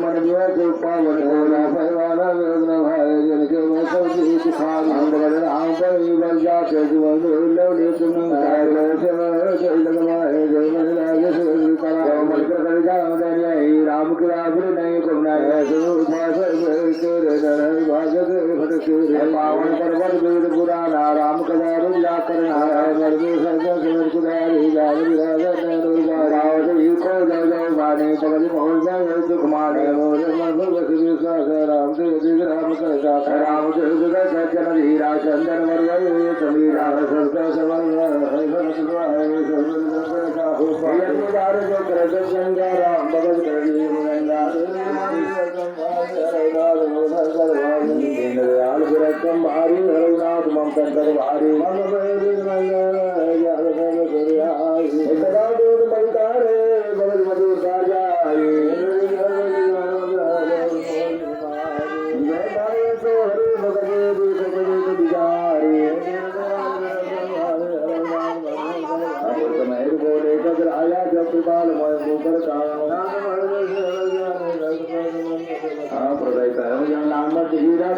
मन जो के पावन कोला पैवाना वेदना भाई जन के मैं सब जीत खान अंदर राम पर बल जा के जीवन लवली तुम काय से जय लगवाए जय मन लागे से करा मन कर जा दनिया राम के आगे नहीं करना है सो भाष के रे भागत भटके रे पावन पर्वत वेद पुराना राम कदा रुला करना है मर्दे सदा सुर कुदारी जावरी राजा नैनो रावत को जय गाने पगल मोहन जाए सुख माने मोर मन बस विश्वास राम से दिग राम करता राम से दिग सचन धीरा चंदन वरवय समीरा सबका सवल है भरत द्वारे सर्वत्र का हो पार जो कर गंगा राम भगत करी मुरंगा दयाल गुरकम भारी हरनाथ ममता कर भारी मन भय एकदा दूध मंतारे भगत मधु साजाई आया जब कृपाल प्रदय नाम हीरा